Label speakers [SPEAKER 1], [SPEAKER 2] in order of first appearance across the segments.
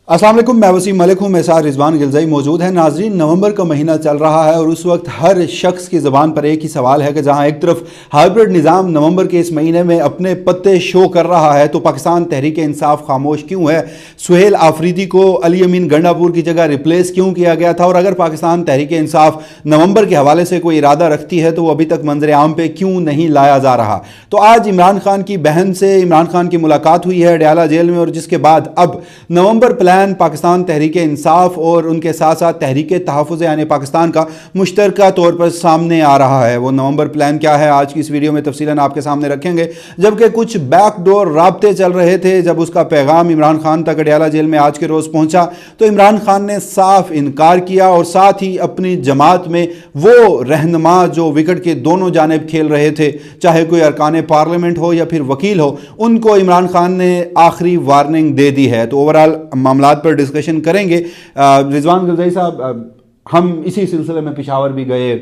[SPEAKER 1] अस्सलाम वालेकुम, मैं वसीम मलिक हूँ। मेरे साथ रिजवान गिलज़ई मौजूद है। नाजरीन, नवंबर का महीना चल रहा है और उस वक्त हर शख्स की ज़बान पर एक ही सवाल है कि जहाँ एक तरफ हाइब्रिड निज़ाम नवंबर के इस महीने में अपने पत्ते शो कर रहा है तो पाकिस्तान तहरीक इंसाफ खामोश क्यों है? सुहेल आफरीदी को अली अमीन गंडापुर की जगह रिप्लेस क्यों किया गया था? और अगर पाकिस्तान तहरीक इंसाफ नवंबर के हवाले से कोई इरादा रखती है तो वो अभी तक मंजर आम पे क्यों नहीं लाया जा रहा? तो आज इमरान खान की बहन से इमरान खान की मुलाकात हुई है अडयाला जेल में, और जिसके बाद अब नवंबर प्लान पाकिस्तान तहरीक इंसाफ और उनके साथ साथ तहरीक तहफ़्फ़ुज़ यानी पाकिस्तान का मुश्तरका तौर पर सामने आ रहा है। वो नवंबर प्लान क्या है, आज की इस वीडियो में तफसीलन आपके सामने रखेंगे। जबकि कुछ बैकडोर राब्ते चल रहे थे, जब उसका पैगाम इमरान खान तक अडयाला जेल में आज के रोज़ पहुंचा तो इमरान खान ने साफ इनकार किया और साथ ही अपनी जमात में वो रहनुमा जो विकेट के दोनों जानिब खेल रहे थे, चाहे कोई अरकान पार्लियामेंट हो या फिर वकील हो, उनको इमरान खान ने आखिरी वार्निंग दे दी है। तो ओवरऑल मामला पर डिस्कशन करेंगे। रिजवान गिलज़ई साहब, हम इसी सिलसिले में पेशावर भी गए,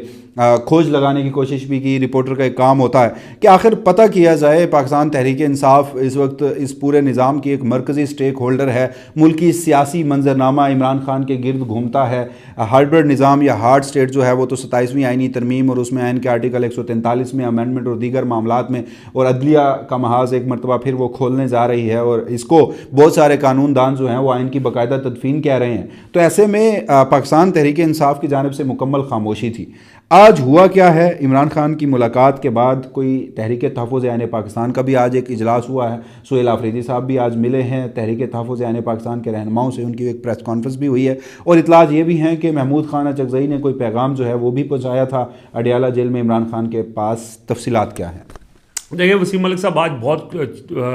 [SPEAKER 1] खोज लगाने की कोशिश भी की। रिपोर्टर का एक काम होता है कि आखिर पता किया जाए पाकिस्तान तहरीक इंसाफ इस वक्त इस पूरे निज़ाम की एक मरकज़ी स्टेक होल्डर है। मुल्की सियासी मंजरनामा इमरान खान के गिर्द घूमता है। हाइब्रिड निज़ाम या हार्ड स्टेट जो है वो तो 27वीं आइनी तरमीम और उसमें आइन के आर्टिकल 143 में अमेंडमेंट और दीगर मामलात में और अदलिया का महाज एक मरतबा फिर वो खोलने जा रही है, और इसको बहुत सारे कानूनदान जो हैं वो आइन की बाकायदा तदफीन कह रहे हैं। तो ऐसे में पाकिस्तान तहरीक इंसाफ की जानिब से मुकम्मल खामोशी थी। आज हुआ क्या है? इमरान खान की मुलाकात के बाद कोई तहरीक तहफ़्फ़ुज़ यानी पाकिस्तान का भी आज एक इजलास हुआ है। सुहेल आफरीदी साहब भी आज मिले हैं तहरीक तहफ़्फ़ुज़ यानी पाकिस्तान के रहनुमाओं से, उनकी एक प्रेस कॉन्फ्रेंस भी हुई है और इतलात ये भी हैं कि महमूद खान अचकज़ई ने कोई पैगाम जो है वो भी पहुँचाया था अडयाला जेल में इमरान खान के पास। तफसीलात क्या हैं?
[SPEAKER 2] देखिए वसीम मलिक साहब, आज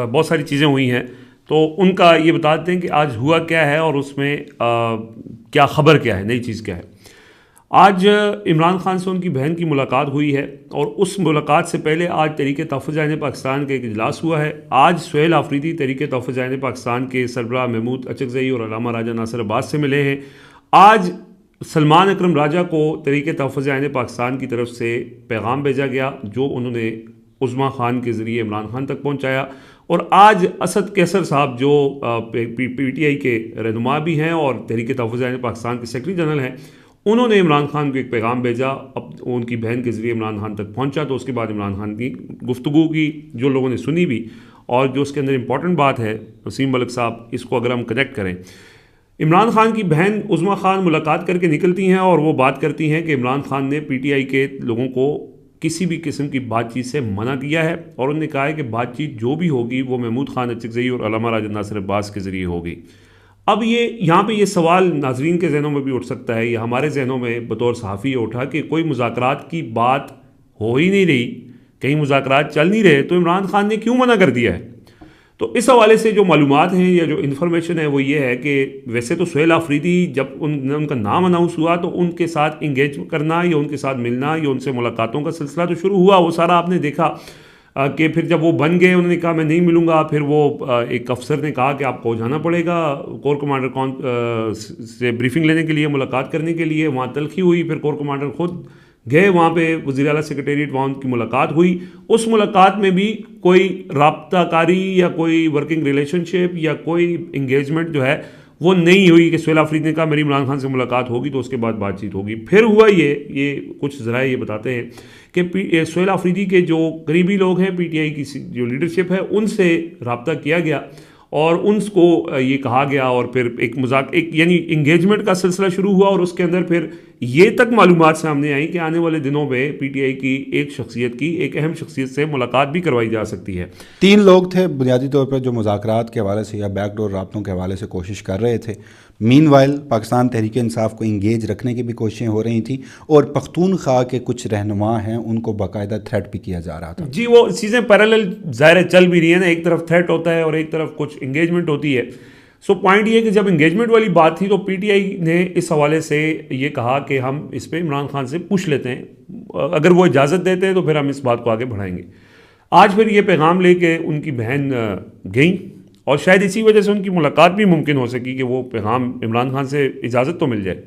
[SPEAKER 2] बहुत सारी चीज़ें हुई हैं, तो उनका ये बता देते हैं कि आज हुआ क्या है और उसमें क्या खबर क्या है, नई चीज़ क्या है। आज इमरान खान से उनकी बहन की मुलाकात हुई है और उस मुलाकात से पहले आज तहरीक तहफ़्फ़ुज़ यानी पाकिस्तान का एक इजलास हुआ है। आज सुहेल आफरीदी तहरीक तहफ़्फ़ुज़ यानी पाकिस्तान के सरबराह महमूद अचकज़ई और अल्लामा राजा नासिर अब्बास से मिले हैं। आज सलमान अकरम राजा को तहरीक तहफ़्फ़ुज़ यानी पाकिस्तान की तरफ से पैगाम भेजा गया जो उन्होंने उज़्मा खान के ज़रिए इमरान खान तक पहुँचाया। और आज असद कैसर साहब जो PTI के रहनुमा भी हैं और तहरीक तहफ़्फ़ुज़ यानी पाकिस्तान के सेक्रेटरी जनरल हैं, उन्होंने इमरान खान को एक पैगाम भेजा। अब उनकी बहन के ज़रिए इमरान खान तक पहुंचा, तो उसके बाद इमरान खान की गुफ्तगू की जो लोगों ने सुनी भी, और जो उसके अंदर इंपॉर्टेंट बात है वसीम मलिक साहब, इसको अगर हम कनेक्ट करें, इमरान खान की बहन उज़्मा खान मुलाकात करके निकलती हैं और वो बात करती हैं कि इमरान खान ने PTI के लोगों को किसी भी किस्म की बातचीत से मना किया है और उन्होंने कहा है कि बातचीत जो भी होगी वो महमूद खान अचकज़ई और अल्लामा राजा नासिर अब्बास के ज़रिए होगी। अब यहाँ पे ये सवाल नाजरीन के जहनों में भी उठ सकता है या हमारे जहनों में बतौर सहाफ़ी उठा कि कोई मुज़ाकरात की बात हो ही नहीं रही, कहीं मुज़ाकरात चल नहीं रहे, तो इमरान खान ने क्यों मना कर दिया है। तो इस हवाले से जो मालूमात हैं या जो इन्फॉर्मेशन है वो ये है कि वैसे तो सुहेल आफरीदी जब उनका नाम अनाउंस हुआ तो उनके साथ इंगेज करना या उनके साथ मिलना या उनसे मुलाकातों का सिलसिला तो शुरू हुआ, वो सारा आपने देखा कि फिर जब वो बन गए उन्होंने कहा मैं नहीं मिलूंगा। फिर वो एक अफसर ने कहा कि आपको जाना पड़ेगा कोर कमांडर से ब्रीफिंग लेने के लिए, मुलाकात करने के लिए। वहाँ तलखी हुई, फिर कोर कमांडर खुद गए वहाँ पे, वज़ीर आला सेक्रेटेरिएट, वहाँ उनकी मुलाकात हुई। उस मुलाकात में भी कोई राब्ताकारी या कोई वर्किंग रिलेशनशिप या कोई इंगेजमेंट जो है वो नहीं हुई कि सुहेल आफरीदी ने कहा मेरी इमरान खान से मुलाकात होगी तो उसके बाद बातचीत होगी। फिर हुआ ये कुछ ज़रा ये बताते हैं कि सुहेल आफरीदी के जो करीबी लोग हैं, PTI की जो लीडरशिप है, उनसे रब्ता किया गया और उनको ये कहा गया और फिर एक यानी इंगेजमेंट का सिलसिला शुरू हुआ। और उसके अंदर फिर ये तक मालूमात सामने आई कि आने वाले दिनों में PTI की एक अहम शख्सियत से मुलाकात भी करवाई जा सकती है।
[SPEAKER 1] 3 लोग थे बुनियादी तौर पर जो मुज़ाकरात के हवाले से या बैकडोर राब्तों के हवाले से कोशिश कर रहे थे। मीनवाइल पाकिस्तान तहरीक इंसाफ को इंगेज रखने की भी कोशिशें हो रही थी और पख्तूनख्वा के कुछ रहनुमा हैं उनको बाकायदा थ्रेट भी किया जा रहा था।
[SPEAKER 2] जी, वो चीज़ें पैरेलल ज़ाहिर चल भी रही है ना, एक तरफ थ्रेट होता है और एक तरफ कुछ इंगेजमेंट होती है। सो पॉइंट ये कि जब इंगेजमेंट वाली बात थी तो PTI ने इस हवाले से ये कहा कि हम इस पर इमरान खान से पूछ लेते हैं, अगर वो इजाज़त देते हैं तो फिर हम इस बात को आगे बढ़ाएंगे। आज फिर ये पैगाम लेके उनकी बहन गई और शायद इसी वजह से उनकी मुलाकात भी मुमकिन हो सकी कि वो पैगाम इमरान खान से इजाज़त तो मिल जाए।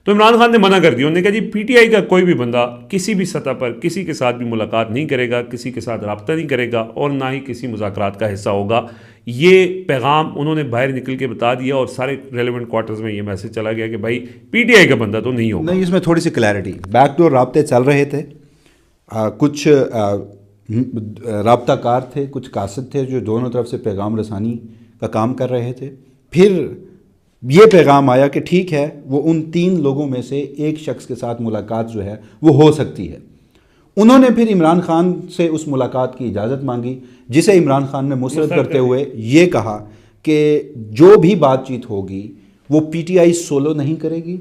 [SPEAKER 2] तो इमरान खान ने मना कर दिया। उन्होंने कहा जी पीटीआई का कोई भी बंदा किसी भी सतह पर किसी के साथ भी मुलाकात नहीं करेगा, किसी के साथ रब्ता नहीं करेगा और ना ही किसी मुज़ाकरात का हिस्सा होगा। ये पैगाम उन्होंने बाहर निकल के बता दिया और सारे रेलिवेंट क्वार्टर्स में ये मैसेज चला गया कि भाई पीटीआई का बंदा तो नहीं होगा।
[SPEAKER 1] नहीं, इसमें थोड़ी सी क्लैरिटी, बैकडोर राब्ते चल रहे थे, कुछ राब्ताकार थे, कुछ कासिद थे जो दोनों तरफ से पैगाम रसानी का काम कर रहे थे। फिर ये पैगाम आया कि ठीक है, वो उन 3 लोगों में से एक शख्स के साथ मुलाकात जो है वो हो सकती है। उन्होंने फिर इमरान खान से उस मुलाकात की इजाज़त मांगी, जिसे इमरान खान ने मुस्तरद करते हुए ये कहा कि जो भी बातचीत होगी वो पीटीआई सोलो नहीं करेगी।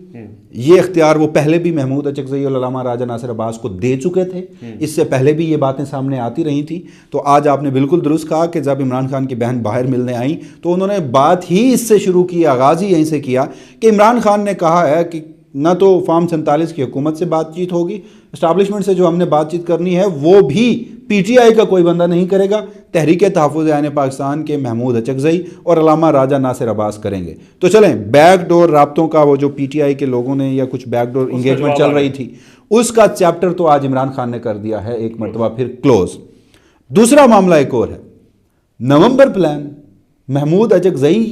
[SPEAKER 1] ये इख्तियार वो पहले भी महमूद अचकज़ई और अल्लामा राजा नासिर अब्बास को दे चुके थे, इससे पहले भी ये बातें सामने आती रही थी। तो आज आपने बिल्कुल दुरुस्त कहा कि जब इमरान खान की बहन बाहर मिलने आई तो उन्होंने बात ही इससे शुरू की, आगाज़ ही यहीं से किया कि इमरान खान ने कहा है कि ना तो फार्म 47 की हुकूमत से बातचीत होगी, इस्टाब्लिशमेंट से जो हमने बातचीत करनी है वो भी पीटीआई का कोई बंदा नहीं करेगा, तहरीक तहफ़्फ़ुज़ आइन पाकिस्तान के महमूद अचकज़ई और अल्लामा राजा नासिर अब्बास करेंगे। तो चलें, बैकडोर राब्तों का वो जो पीटीआई के लोगों ने या कुछ बैकडोर इंगेजमेंट चल रही थी उसका चैप्टर तो आज इमरान खान ने कर दिया है एक मरतबा फिर क्लोज। दूसरा मामला एक और है, नवंबर प्लान। महमूद अचकज़ई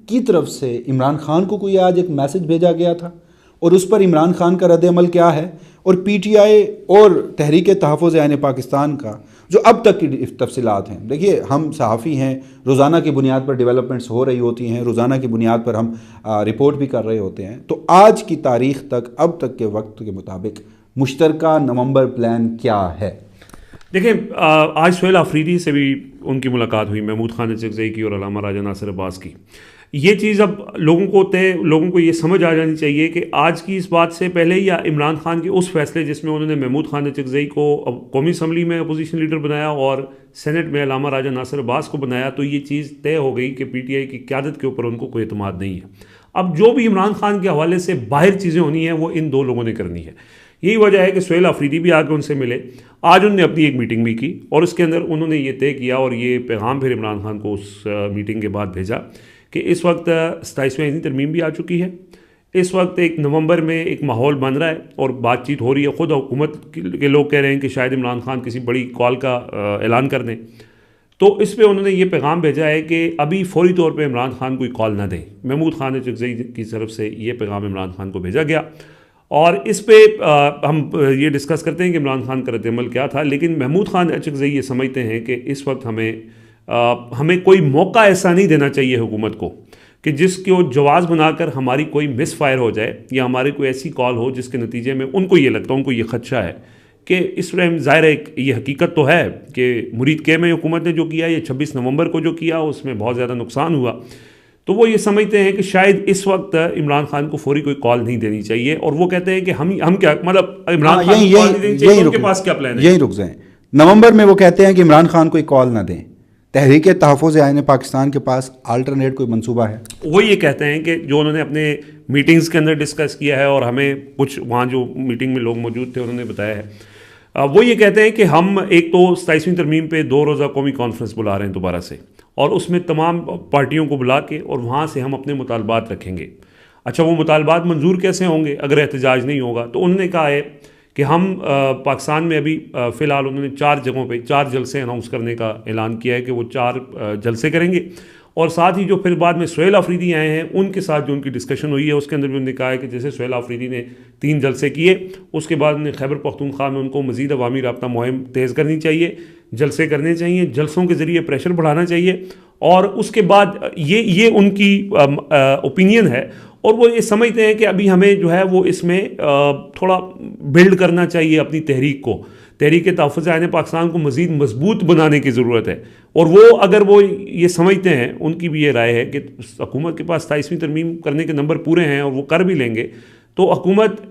[SPEAKER 1] की तरफ से इमरान खान को कोई आज एक मैसेज भेजा गया था और उस पर इमरान खान का रद्द-ए-अमल क्या है, और पीटीआई और तहरीक तहफ़्फ़ुज़ आइन पाकिस्तान का जो अब तक की तफसीलात हैं। देखिए, हम सहाफ़ी हैं, रोज़ाना की बुनियाद पर डेवलपमेंट्स हो रही होती हैं, रोज़ाना की बुनियाद पर हम रिपोर्ट भी कर रहे होते हैं। तो आज की तारीख़ तक, अब तक के वक्त के मुताबिक मुश्तरका नवंबर प्लान क्या है?
[SPEAKER 2] देखिए, आज सुहेल आफरीदी से भी उनकी मुलाकात हुई, महमूद खान अचकज़ई की और अल्लामा राजा नासिर अब्बास की। ये चीज़ अब लोगों को ये समझ आ जानी चाहिए कि आज की इस बात से पहले या इमरान खान के उस फैसले जिसमें उन्होंने महमूद खान अचकज़ई को कौमी असम्बली में अपोजिशन लीडर बनाया और सेनेट में अल्लामा राजा नासिर अब्बास को बनाया, तो ये चीज़ तय हो गई कि पीटीआई की क़यादत के ऊपर उनको कोई एतमाद नहीं है। अब जो भी इमरान खान के हवाले से बाहर चीज़ें होनी हैं वो इन 2 लोगों ने करनी है। यही वजह है कि सुहेल आफरीदी भी आके उनसे मिले, आज उन्होंने अपनी एक मीटिंग भी की और उसके अंदर उन्होंने ये तय किया और ये पैगाम फिर इमरान खान को उस मीटिंग के बाद भेजा कि इस वक्त 27वीं आईनी तरमीम भी आ चुकी है, इस वक्त एक नवंबर में एक माहौल बन रहा है और बातचीत हो रही है। ख़ुद हुकूमत के लोग कह रहे हैं कि शायद इमरान खान किसी बड़ी कॉल का ऐलान कर दें। तो इस पर उन्होंने ये पैगाम भेजा है कि अभी फौरी तौर पर इमरान खान कोई कॉल ना दें। महमूद खान अचकज़ई की तरफ से ये पैगाम इमरान खान को भेजा गया और इस पे हम ये डिस्कस करते हैं कि इमरान खान का रद्द-ए-अमल क्या था। लेकिन महमूद खान अचकज़ई ये समझते हैं कि इस वक्त हमें कोई मौका ऐसा नहीं देना चाहिए हुकूमत को कि जिसको जवाज़ बनाकर हमारी कोई मिस फायर हो जाए या हमारी कोई ऐसी कॉल हो जिसके नतीजे में उनको ये लगता है, उनको ये खदशा है कि इस टाइम ज़ाहिर है ये हकीकत तो है कि मुरीद के में हुकूमत ने जो किया, ये 26 नवंबर को जो किया उसमें बहुत ज़्यादा नुकसान हुआ। तो वो ये समझते हैं कि शायद इस वक्त इमरान खान को फौरी कोई कॉल नहीं देनी चाहिए और वो कहते हैं कि हम क्या मतलब इमरान खान को कॉल नहीं देनी चाहिए, उनके पास क्या प्लान है?
[SPEAKER 1] यही रुक जाएं। नवंबर में वो कहते हैं कि इमरान खान कोई कॉल ना दें, तहरीक तहफ़्फ़ुज़ आइन पाकिस्तान के पास अल्टरनेट कोई मंसूबा है?
[SPEAKER 2] वो ये कहते हैं कि जो उन्होंने अपने मीटिंग्स के अंदर डिस्कस किया है और हमें कुछ वहाँ जो मीटिंग में लोग मौजूद थे उन्होंने बताया है, वो ये कहते हैं कि हम एक तो 27वीं तरमीम पे 2 रोज़ा कौमी कॉन्फ्रेंस बुला रहे हैं दोबारा से और उसमें तमाम पार्टियों को बुला के और वहाँ से हम अपने मुतालबात रखेंगे। अच्छा, वो मुतालबात मंजूर कैसे होंगे अगर एहतजाज नहीं होगा? तो उन्होंने कहा है कि हम पाकिस्तान में अभी फ़िलहाल उन्होंने 4 जगहों पे 4 जलसे अनाउंस करने का ऐलान किया है कि वो 4 जलसे करेंगे और साथ ही जो फिर बाद में सुहेल आफरीदी आए हैं उनके साथ जो उनकी डिस्कशन हुई है उसके अंदर भी उन्होंने कहा है कि जैसे सुहेल आफरीदी ने 3 जलसे किए, उसके बाद उन्हें खैबर पख्तूनख्वा में उनको मज़ीद अवामी राब्ता मुहिम तेज़ करनी चाहिए, जलसे करने चाहिए, जलसों के ज़रिए प्रेशर बढ़ाना चाहिए और उसके बाद ये उनकी ओपिनियन है और वो ये समझते हैं कि अभी हमें जो है वो इसमें थोड़ा बिल्ड करना चाहिए अपनी तहरीक को, तहरीक तहफ़्फ़ुज़ आइन पाकिस्तान को मज़ीद मजबूत बनाने की ज़रूरत है। और वो अगर वो ये समझते हैं, उनकी भी ये राय है कि हुकूमत के पास 27वीं तरमीम करने के नंबर पूरे हैं और वो कर भी लेंगे, तो हुकूमत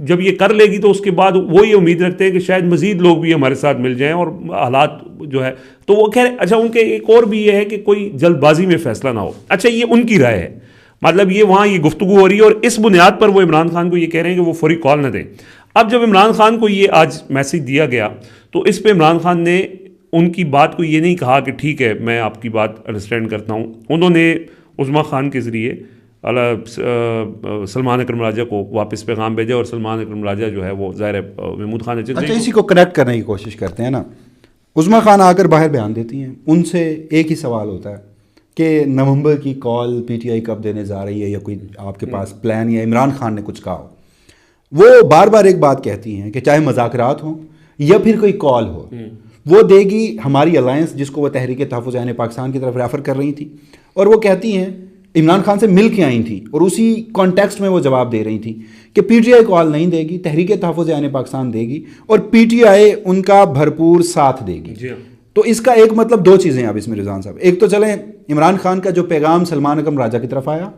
[SPEAKER 2] जब ये कर लेगी तो उसके बाद वो ये उम्मीद रखते हैं कि शायद मज़ीद लोग भी हमारे साथ मिल जाएँ और हालात जो है तो वो खैर। अच्छा, उनके एक और भी ये है कि कोई जल्दबाजी में फ़ैसला ना हो। अच्छा, ये उनकी राय है, मतलब ये वहाँ ये गुफ्तगू हो रही है और इस बुनियाद पर वो इमरान खान को ये कह रहे हैं कि वो फौरी कॉल न दें। अब जब इमरान खान को ये आज मैसेज दिया गया तो इस पे इमरान खान ने उनकी बात को ये नहीं कहा कि ठीक है मैं आपकी बात अंडरस्टैंड करता हूँ। उन्होंने उज़्मा खान के ज़रिए सलमान अकरम राजा को वापस पैगाम भेजा और सलमान अकरम राजा जो है वो ज़ाहिर है महमूद खान
[SPEAKER 1] अच्छा, इसी को कनेक्ट करने की कोशिश करते हैं ना। उज़्मा खान आकर बाहर बयान देती हैं, उनसे एक ही सवाल होता है कि नवंबर की कॉल पीटीआई कब देने जा रही है, या कोई आपके पास प्लान, या इमरान खान ने कुछ कहा हो। वो बार बार एक बात कहती हैं कि चाहे मुज़ाकरात हों या फिर कोई कॉल हो, वो देगी हमारी अलायंस, जिसको वो तहरीक तहफ़्फ़ुज़ ऐन पाकिस्तान की तरफ रेफ़र कर रही थी, और वो कहती हैं इमरान खान से मिल के आई थी और उसी कॉन्टेक्स्ट में वो जवाब दे रही थी कि पीटीआई कॉल नहीं देगी, तहरीक तहफ़्फ़ुज़ ऐन पाकिस्तान देगी और पीटीआई उनका भरपूर साथ देगी। तो इसका एक मतलब दो चीज़ें आप इसमें रिजवान साहब, एक तो चलें इमरान खान का जो पैगाम सलमान अकरम राजा की तरफ आया,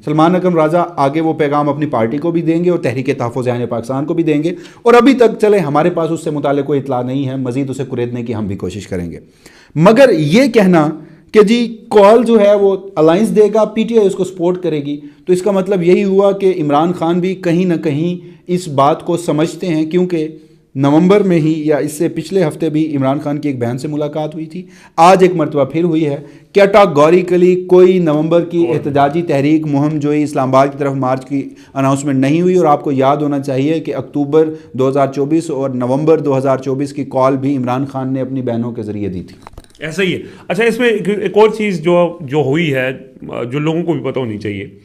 [SPEAKER 1] सलमान अकरम राजा आगे वो पैगाम अपनी पार्टी को भी देंगे और तहरीक तहफ़्फ़ुज़ ऐन पाकिस्तान को भी देंगे, और अभी तक चले हमारे पास उससे मुताल्लिक़ कोई इत्तला नहीं है, मज़ीद उसे कुरेदने की हम भी कोशिश करेंगे। मगर ये कहना कि जी कॉल जो है वो अलायंस देगा, पीटीआई उसको सपोर्ट करेगी, तो इसका मतलब यही हुआ कि इमरान खान भी कहीं ना कहीं इस बात को समझते हैं, क्योंकि नवंबर में ही या इससे पिछले हफ्ते भी इमरान खान की एक बहन से मुलाकात हुई थी, आज एक मरतबा फिर हुई है। कैटेगोरिकली कोई नवंबर की एहतजाजी तहरीक मुहिम जो इस्लामाबाद की तरफ मार्च की अनाउंसमेंट नहीं हुई, और आपको याद होना चाहिए कि अक्टूबर 2024 और नवंबर 2024 की कॉल भी इमरान खान ने अपनी बहनों के ज़रिए दी थी।
[SPEAKER 2] ऐसा ही है। अच्छा, इसमें एक और चीज़ जो हुई है, जो लोगों को भी पता होनी चाहिए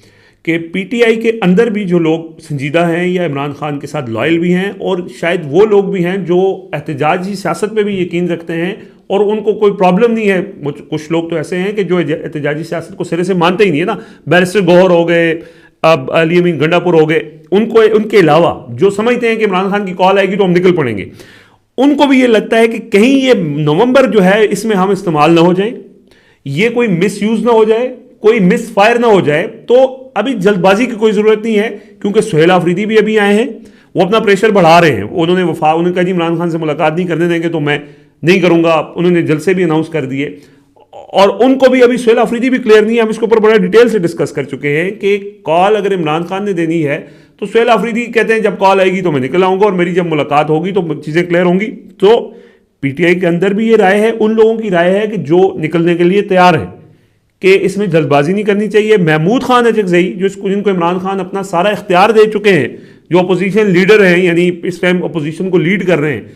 [SPEAKER 2] कि पीटीआई के अंदर भी जो लोग संजीदा हैं या इमरान खान के साथ लॉयल भी हैं, और शायद वो लोग भी हैं जो एहतजाजी सियासत पे भी यकीन रखते हैं और उनको कोई प्रॉब्लम नहीं है। कुछ लोग तो ऐसे हैं कि जो एहतजाजी सियासत को सिरे से मानते ही नहीं है ना, बैरिस्टर गौहर हो गए, अब अली अमीन गंडापुर हो गए, उनके अलावा जो समझते हैं कि इमरान खान की कॉल आएगी तो हम निकल पड़ेंगे, उनको भी ये लगता है कि कहीं ये नवंबर जो है इसमें हम इस्तेमाल ना हो जाए, ये कोई मिसयूज ना हो जाए, कोई मिस फायर ना हो जाए। तो अभी जल्दबाजी की कोई ज़रूरत नहीं है, क्योंकि सुहेल आफरीदी भी अभी आए हैं, वो अपना प्रेशर बढ़ा रहे हैं। उन्होंने कहा जी इमरान खान से मुलाकात नहीं करने देंगे तो मैं नहीं करूँगा, उन्होंने जलसे भी अनाउंस कर दिए, और उनको भी अभी सुहेल आफरीदी भी क्लियर नहीं है। हम इसके ऊपर बड़ा डिटेल से डिस्कस कर चुके हैं कि कॉल अगर इमरान खान ने देनी है तो सुहेल आफरीदी कहते हैं जब कॉल आएगी तो मैं निकल आऊँगा, और मेरी जब मुलाकात होगी तो चीज़ें क्लियर होंगी। तो पीटीआई के अंदर भी ये राय है, उन लोगों की राय है कि जो निकलने के लिए तैयार है कि इसमें जल्दबाजी नहीं करनी चाहिए। महमूद खान अचकज़ई जिनको इमरान खान अपना सारा इख्तियार दे चुके हैं, जो अपोजिशन लीडर हैं, यानी इस टाइम अपोजिशन को लीड कर रहे हैं,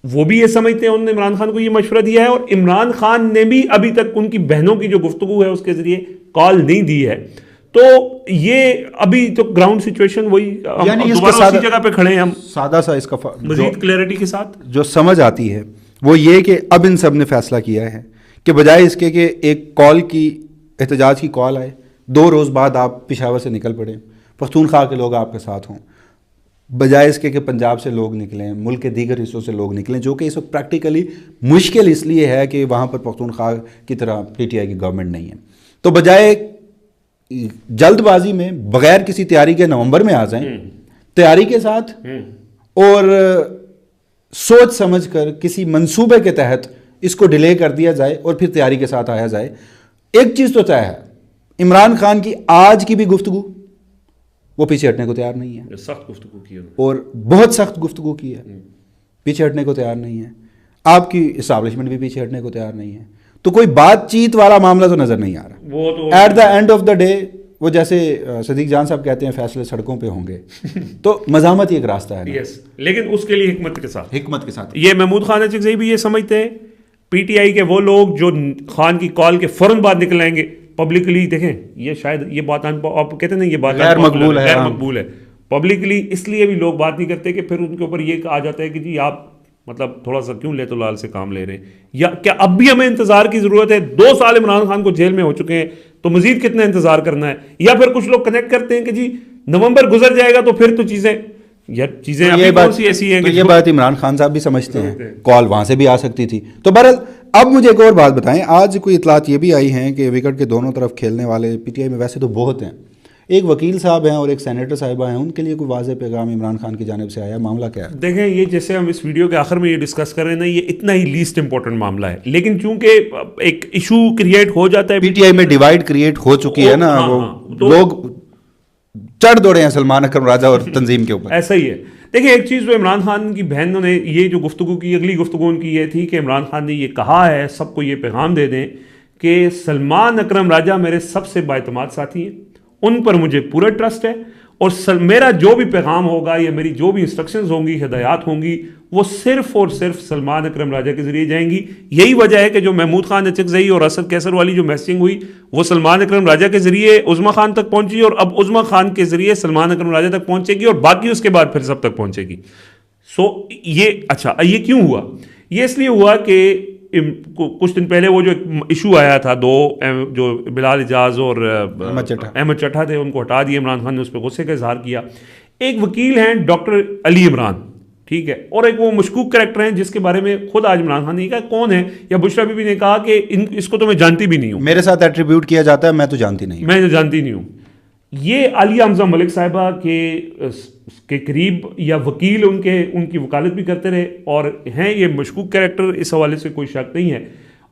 [SPEAKER 2] वो भी ये समझते हैं, उन्होंने इमरान खान को ये मशवरा दिया है, और इमरान खान ने भी अभी तक उनकी बहनों की जो गुफ्तगू है उसके जरिए कॉल नहीं दी है। तो ये अभी तो ग्राउंड सिचुएशन वही, यानी उसी जगह पे खड़े हैं हम।
[SPEAKER 1] सादा सा इसका
[SPEAKER 2] मजीद क्लैरिटी के साथ
[SPEAKER 1] जो समझ आती है वो ये कि अब इन सब ने फैसला किया है कि बजाय इसके कि एक कॉल की एहतजाज की कॉल आए, 2 रोज़ बाद आप पेशावर से निकल पड़े, पख्तूनख्वा के लोग आपके साथ हों, बजाय इसके कि पंजाब से लोग निकलें, मुल्क के दीगर हिस्सों से लोग निकलें, जो कि इस वक्त प्रैक्टिकली मुश्किल इसलिए है कि वहाँ पर पख्तूनख्वा की तरह पीटीआई की गवर्नमेंट नहीं है। तो बजाय जल्दबाजी में बगैर किसी तैयारी के नवंबर में आ जाएं, तैयारी के साथ और सोच समझकर किसी मंसूबे के तहत इसको डिले कर दिया जाए और फिर तैयारी के साथ आया जाए। एक चीज़ तो तय है, इमरान खान की आज की भी गुफ्तगू वो पीछे हटने को तैयार नहीं है,
[SPEAKER 2] सख्त गुफ्तगू की है
[SPEAKER 1] और बहुत सख्त गुफ्तगू की है, पीछे हटने को तैयार नहीं है। आपकी इस्टेब्लिशमेंट भी पीछे हटने को तैयार नहीं है। तो कोई बातचीत वाला मामला तो नजर नहीं आ रहा।
[SPEAKER 2] वो तो
[SPEAKER 1] at the end of the day वो जैसे सदीक जान साहब कहते हैं फैसले सड़कों पे होंगे। तो मजामत ही एक रास्ता है।
[SPEAKER 2] यस, लेकिन उसके लिए हिकमत के साथ ये महमूद खान अचकज़ई भी ये समझते हैं, पीटीआई के वो लोग जो खान की कॉल के फौरन बाद निकल आएंगे पब्लिकली, देखें ये शायद ये बात आप कहते हैं ना, ये बात गैर मकबूल है पब्लिकली, इसलिए भी लोग बात नहीं करते कि फिर उनके ऊपर ये आ जाता है कि जी आप मतलब थोड़ा सा क्यों ले तो लाल से काम ले रहे हैं, या क्या अब भी हमें इंतजार की जरूरत है? 2 साल इमरान खान को जेल में हो चुके हैं, तो मजीद कितना इंतजार करना है? या फिर कुछ लोग कनेक्ट करते हैं कि जी नवंबर गुजर जाएगा तो फिर तो चीजें
[SPEAKER 1] तो ये बात ऐसी है कि ये बात इमरान खान साहब भी समझते हैं, कॉल वहां से भी आ सकती थी। तो बहरहाल अब मुझे एक और बात बताएं, आज कोई इतलात ये भी आई हैं कि विकेट के दोनों तरफ खेलने वाले पीटीआई में वैसे तो बहुत हैं, एक वकील साहब हैं और एक सेनेटर साहिबा हैं, उनके लिए कोई वाज़ेह पैगाम इमरान खान की जानिब से आया, मामला क्या है?
[SPEAKER 2] देखें, ये जैसे हम इस वीडियो के आखिर में ये डिस्कस कर रहे हैं ना, ये इतना ही लीस्ट इंपॉर्टेंट मामला है, लेकिन चूंकि एक इशू क्रिएट हो जाता है,
[SPEAKER 1] पीटीआई में डिवाइड क्रिएट हो चुकी है ना, वो लोग चढ़ दौड़े हैं सलमान अकरम राजा और तंजीम के ऊपर।
[SPEAKER 2] ऐसा ही है। देखिए, एक चीज़ तो इमरान खान की बहन ने ये जो गुफ्तगू की, अगली गुफ्तगू उनकी ये थी कि इमरान खान ने ये कहा है, सबको ये पैगाम दे दें कि सलमान अकरम राजा मेरे सबसे बाएतमाद साथी हैं उन पर मुझे पूरा ट्रस्ट है, और मेरा जो भी पैगाम होगा या मेरी जो भी इंस्ट्रक्शंस होंगी, हिदायत होंगी, वो सिर्फ और सिर्फ सलमान अकरम राजा के जरिए जाएंगी। यही वजह है कि जो महमूद खान अचकज़ई और असद कैसर वाली जो मैसेजिंग हुई वो सलमान अकरम राजा के जरिए उज़्मा खान तक पहुंची, और अब उज़्मा खान के जरिए सलमान अकरम राजा तक पहुंचेगी, और बाकी उसके बाद फिर सब तक पहुंचेगी। ये अच्छा, ये क्यों हुआ? ये इसलिए हुआ कि कुछ दिन पहले वो जो इशू आया था, दो जो बिलाल इजाज और अहमद चट्टा थे, उनको हटा दिया इमरान खान ने, उस पर गुस्से का इजहार किया। एक वकील हैं डॉक्टर अली इमरान, ठीक है, और एक वो मशकूक कैरेक्टर हैं जिसके बारे में खुद आज इमरान खान ने कहा कौन है, या बुशरा बीबी ने कहा कि इसको तो मैं जानती भी नहीं हूँ,
[SPEAKER 1] मेरे साथ एट्रीब्यूट किया जाता है, मैं तो जानती नहीं हूँ।
[SPEAKER 2] ये आलिया हमजा मलिक साहिबा के करीब या वकील उनकी वकालत भी करते रहे, और हैं ये मशकूक कैरेक्टर, इस हवाले से कोई शक नहीं है।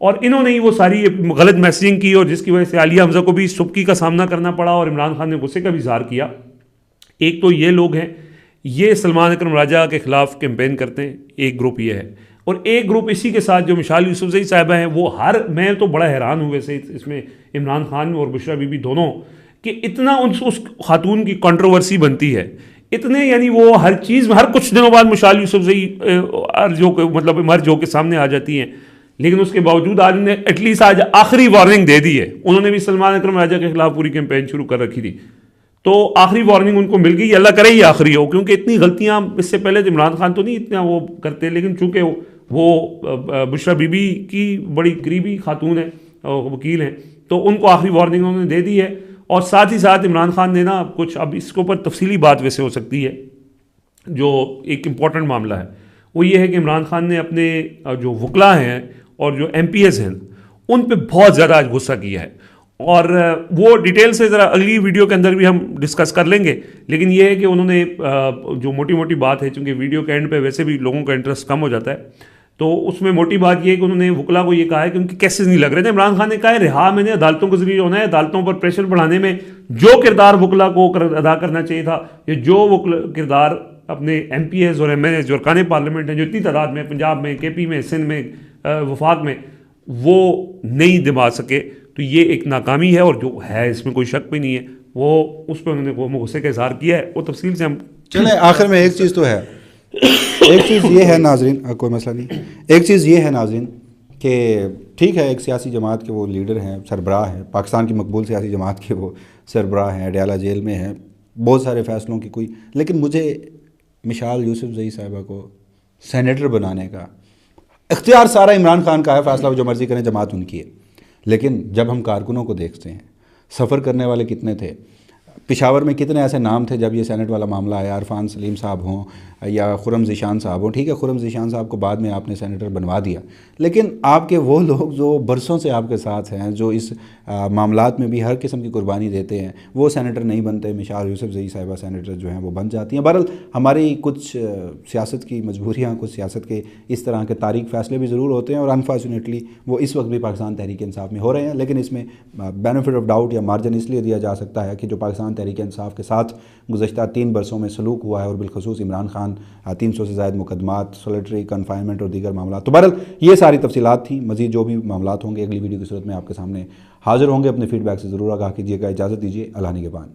[SPEAKER 2] और इन्होंने ही वो सारी गलत मैसेजिंग की, और जिसकी वजह से आलिया हमजा को भी सुबकी का सामना करना पड़ा, और इमरान खान ने गुस्से का भी इजहार किया। एक तो ये लोग हैं, ये सलमान अकरम राजा के खिलाफ कैंपेन करते हैं, एक ग्रुप ये है, और एक ग्रुप इसी के साथ जो मिसाल यूसुफजई साहिबा हैं, वो मैं तो बड़ा हैरान हूँ वैसे इसमें इमरान खान और बुशरा बीबी दोनों, कि इतना उस खातून की कंट्रोवर्सी बनती है, इतने यानी वो हर चीज़ में हर कुछ दिनों बाद मिसाल यूसुफजई मतलब मर जो के सामने आ जाती हैं, लेकिन उसके बावजूद आज ने एटलीस्ट आज आखिरी वार्निंग दे दी है। उन्होंने भी सलमान अकरम राजा के खिलाफ पूरी कैंपेन शुरू कर रखी थी, तो आखिरी वार्निंग उनको मिल गई, अल्लाह करे ही आखिरी हो, क्योंकि इतनी गलतियां इससे पहले तो इमरान खान तो नहीं इतना वो करते, लेकिन चूंकि वो बुशरा बीबी की बड़ी करीबी खातून है, वकील हैं, तो उनको आखिरी वार्निंग उन्होंने दे दी है। और साथ ही साथ इमरान खान ने ना कुछ, अब इसके ऊपर तफसीली बात वैसे हो सकती है, जो एक इम्पॉर्टेंट मामला है वो ये है कि इमरान खान ने अपने जो वकला हैं और जो MPs हैं उन पे बहुत ज़्यादा आज गुस्सा किया है, और वो डिटेल से ज़रा अगली वीडियो के अंदर भी हम डिस्कस कर लेंगे। लेकिन ये है कि उन्होंने जो मोटी मोटी बात है, चूँकि वीडियो के एंड पे वैसे भी लोगों का इंटरेस्ट कम हो जाता है, तो उसमें मोटी बात ये है कि उन्होंने वकला को ये कहा है कि उनके केसेस नहीं लग रहे थे। इमरान खान ने कहा है रिहा मैंने अदालतों के जरिए होना है, अदालतों पर प्रेशर बढ़ाने में जो किरदार वकला को अदा करना चाहिए था, या जो किरदार अपने MPs और MNs जो अरकान पार्लियामेंट हैं जो इतनी तादाद में पंजाब में, KP में, सिंध में, वफाक में, वो नहीं दिमा सके, तो ये एक नाकामी है, और जो है इसमें कोई शक भी नहीं है, वो उस पर उन्होंने गुस्से का इजहार किया है। वो तफसील से हम
[SPEAKER 1] चले, आखिर में एक चीज़ तो है, एक चीज़ ये है नाजरीन, कोई मसला नहीं, एक चीज़ ये है नाजरीन कि ठीक है एक सियासी जमात के वो लीडर हैं, सरबराह हैं, पाकिस्तान की मकबूल सियासी जमात के वो सरबराह हैं, अडयाला जेल में हैं, बहुत सारे फ़ैसलों की कोई, लेकिन मुझे मिसाल यूसुफजई साहिबा को सेनेटर बनाने का इख्तियार सारा इमरान खान का है, फ़ैसला जो मर्ज़ी करें, जमात उनकी है। लेकिन जब हम कारकुनों को देखते हैं, सफ़र करने वाले कितने थे, पेशावर में कितने ऐसे नाम थे जब ये सेनेट वाला मामला आया, इरफान सलीम साहब हों या खुरम ज़ीशान साहब हों, ठीक है खुरम ज़ीशान साहब को बाद में आपने सेनेटर बनवा दिया, लेकिन आपके वो लोग जो बरसों से आपके साथ हैं, जो इस मामलात में भी हर किस्म की कुर्बानी देते हैं, वो सेनेटर नहीं बनते। मिसाल यूसुफजई साहिबा सेनेटर जो हैं वो बन जाती हैं। बहरहाल हमारी कुछ सियासत की मजबूरियाँ, कुछ सियासत के इस तरह के तारीख फ़ैसले भी ज़रूर होते हैं, और अनफॉर्चुनेटली वो इस वक्त भी पाकिस्तान तहरीक इंसाफ में हो रहे हैं। लेकिन इसमें बेनिफिट ऑफ डाउट या मार्जिन इसलिए दिया जा सकता है कि जो पाकिस्तान तहरीक इंसाफ के साथ गुज़श्ता 3 बरसों में सलूक हुआ है, और बिलखसूस इमरान खान 300 से ज़ायद मुकदमात, सोलिटरी कन्फाइनमेंट और दीगर मामला। तो बहरहाल ये सारी तफसीलात थी, मज़ीद जो भी मामलात होंगे अगली वीडियो की सूरत में आपके सामने हाज़िर होंगे। अपने फीडबैक से ज़रूर आगाह कीजिएगा। इजाज़त दीजिए, अल्लाह निगहबान।